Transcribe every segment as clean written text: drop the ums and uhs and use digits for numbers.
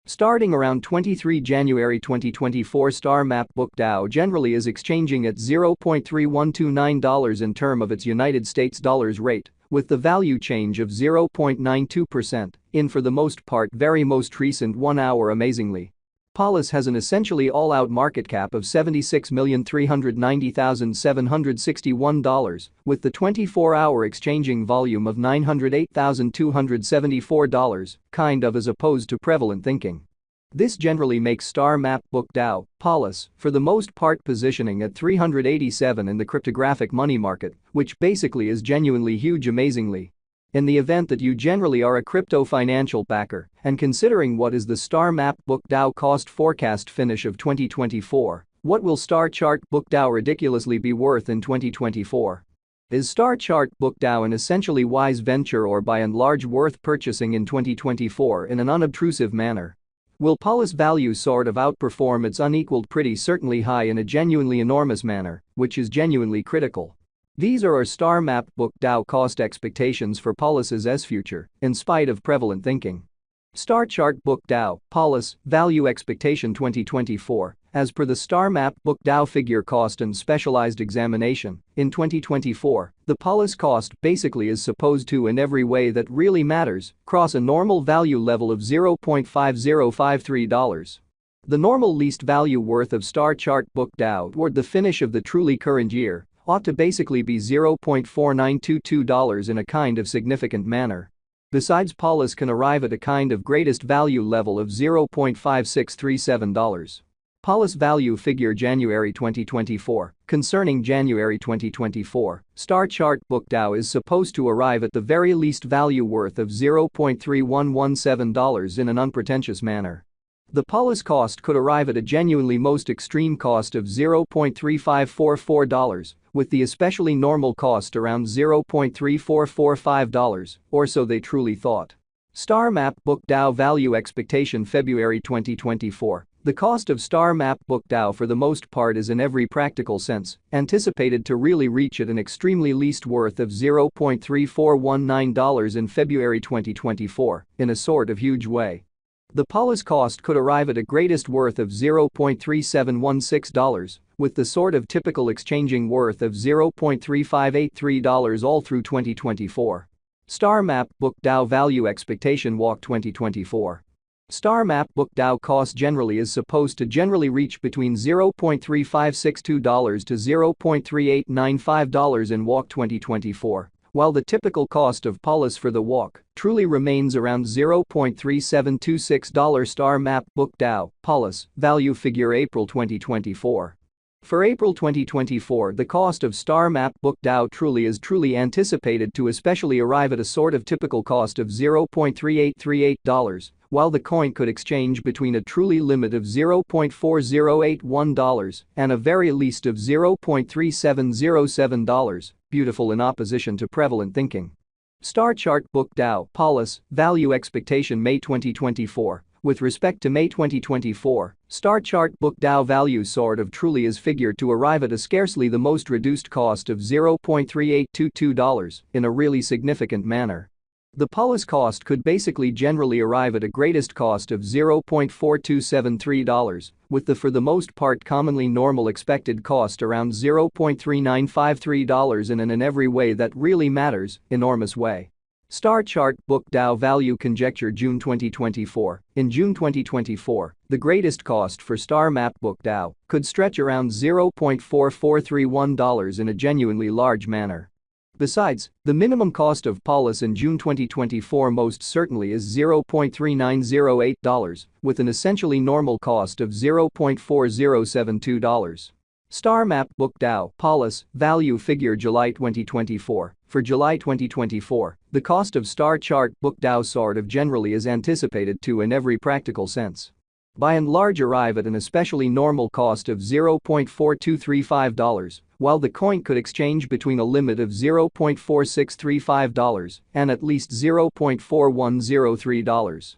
Starting around 23 January 2024, Star Map Book DAO generally is exchanging at $0.3129 in term of its United States dollars rate, with the value change of 0.92% in for the most part very most recent 1 hour amazingly. Polis has an essentially all-out market cap of $76,390,761, with the 24-hour exchanging volume of $908,274, kind of as opposed to prevalent thinking. This generally makes Star Map Book DAO, Polis, for the most part positioning at 387 in the cryptographic money market, which basically is genuinely huge amazingly. In the event that you generally are a crypto financial backer, and considering what is the Star Map Book DAO cost forecast finish of 2024, what will Star Chart Book DAO ridiculously be worth in 2024? Is Star Chart Book DAO an essentially wise venture or by and large worth purchasing in 2024 in an unobtrusive manner? Will Polis value sort of outperform its unequaled pretty certainly high in a genuinely enormous manner, which is genuinely critical? These are our Star Map Book DAO cost expectations for Polis's future, in spite of prevalent thinking. Star Chart Book DAO, Polis, value expectation 2024, as per the Star Map Book DAO figure cost and specialized examination, in 2024, the Polis cost basically is supposed to in every way that really matters, cross a normal value level of $0.5053. The normal least value worth of Star Chart Book DAO toward the finish of the truly current year ought to basically be $0.4922 in a kind of significant manner. Besides, Polis can arrive at a kind of greatest value level of $0.5637. Polis value figure January 2024. Concerning January 2024, Star Chart Book DAO is supposed to arrive at the very least value worth of $0.3117 in an unpretentious manner. The Polis cost could arrive at a genuinely most extreme cost of $0.3544, with the especially normal cost around $0.3445, or so they truly thought. Star Map Book DAO value expectation February 2024. The cost of Star Map Book DAO for the most part is in every practical sense anticipated to really reach at an extremely least worth of $0.3419 in February 2024, in a sort of huge way. The Polis cost could arrive at a greatest worth of $0.3716, with the sort of typical exchanging worth of $0.3583 all through 2024. Star Map Book DAO value expectation walk 2024. Star Map Book DAO cost generally is supposed to generally reach between $0.3562 to $0.3895 in walk 2024. While the typical cost of Polis for the walk truly remains around $0.3726. Star Map Book DAO, Polis, value figure April 2024. For April 2024, the cost of Star Map Book DAO truly anticipated to especially arrive at a sort of typical cost of $0.3838, while the coin could exchange between a truly limit of $0.4081 and a very least of $0.3707, beautiful in opposition to prevalent thinking. Star Chart Book DAO, Polis, value expectation May 2024. With respect to May 2024, Star Chart Book DAO value sort of truly is figured to arrive at a scarcely the most reduced cost of $0.3822 in a really significant manner. The Polis cost could basically generally arrive at a greatest cost of $0.4273, with the for the most part commonly normal expected cost around $0.3953 in an every way that really matters, enormous way. Star Chart Book DAO value conjecture June 2024. In June 2024, the greatest cost for Star Map Book DAO could stretch around $0.4431 in a genuinely large manner. Besides, the minimum cost of Polis in June 2024 most certainly is $0.3908, with an essentially normal cost of $0.4072. Star Map Book DAO, Polis, value figure July 2024. For July 2024, the cost of Star Chart Book DAO sort of generally is anticipated to in every practical sense by and large arrive at an especially normal cost of $0.4235, while the coin could exchange between a limit of $0.4635 and at least $0.4103.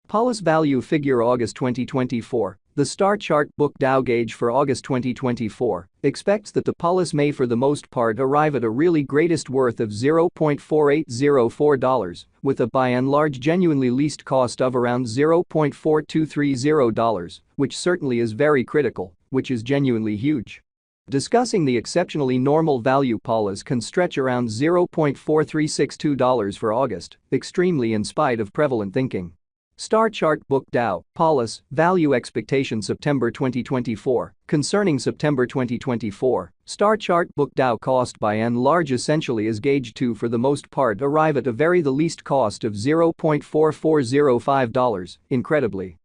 Polis value figure August 2024. The star chart book Dow gauge for August 2024 expects that the Pulse may for the most part arrive at a really greatest worth of $0.4804, with a by and large genuinely least cost of around $0.4230, which certainly is very critical, which is genuinely huge. Discussing the exceptionally normal value Pulse can stretch around $0.4362 for August, extremely in spite of prevalent thinking. Star chart book Dow, Pulse, value expectation September 2024. Concerning September 2024, star chart book Dow cost by and large essentially is gauged to for the most part arrive at a very the least cost of $0.4405, incredibly.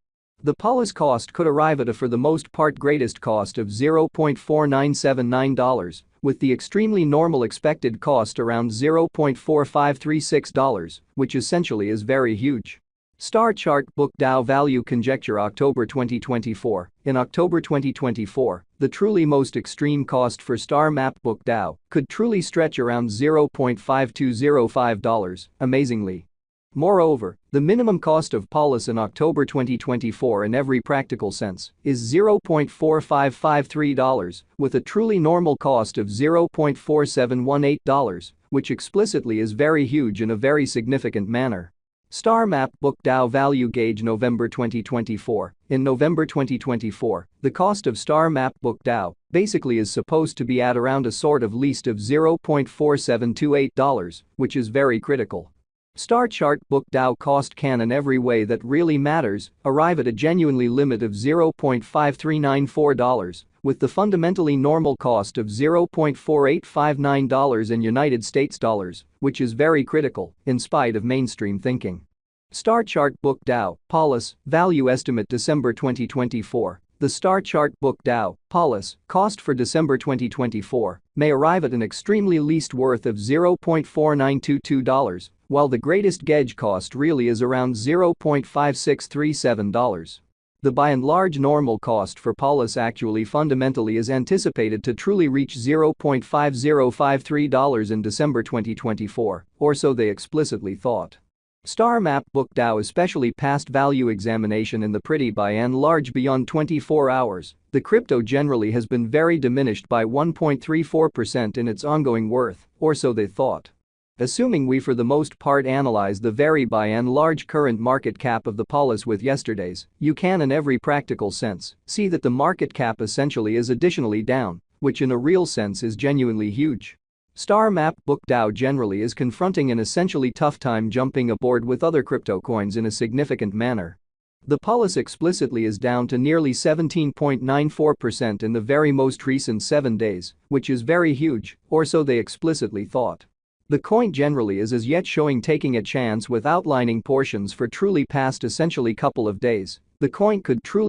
The Pulse cost could arrive at a for the most part greatest cost of $0.4979, with the extremely normal expected cost around $0.4536, which essentially is very huge. Star chart book Dow value conjecture October 2024. In October 2024, the truly most extreme cost for star map book Dow could truly stretch around $0.5205, amazingly. Moreover, the minimum cost of Pulse in October 2024 in every practical sense is $0.4553, with a truly normal cost of $0.4718, which explicitly is very huge in a very significant manner. Star map book Dow value gauge November 2024. In November 2024, the cost of star map book Dow basically is supposed to be at around a sort of least of $0.4728, which is very critical. Star chart book Dow cost can in every way that really matters arrive at a genuinely limit of $0.5394, with the fundamentally normal cost of $0.4859 in United States dollars, which is very critical in spite of mainstream thinking. Star chart book Dow, Pulse, value estimate December 2024. The star chart book Dow, Pulse, cost for December 2024 may arrive at an extremely least worth of $0.4922, while the greatest gauge cost really is around $0.5637. The by and large normal cost for Pulse actually fundamentally is anticipated to truly reach $0.5053 in December 2024, or so they explicitly thought. Star map book Dow especially passed value examination in the pretty by and large beyond 24 hours. The crypto generally has been very diminished by 1.34% in its ongoing worth, or so they thought. Assuming we for the most part analyze the very by and large current market cap of the Pulse with yesterday's, you can in every practical sense see that the market cap essentially is additionally down, which in a real sense is genuinely huge. Star map book Dow generally is confronting an essentially tough time jumping aboard with other crypto coins in a significant manner. The Pulse explicitly is down to nearly 17.94% in the very most recent 7 days, which is very huge, or so they explicitly thought. The coin generally is as yet showing taking a chance with outlining portions for truly past essentially couple of days. The coin could truly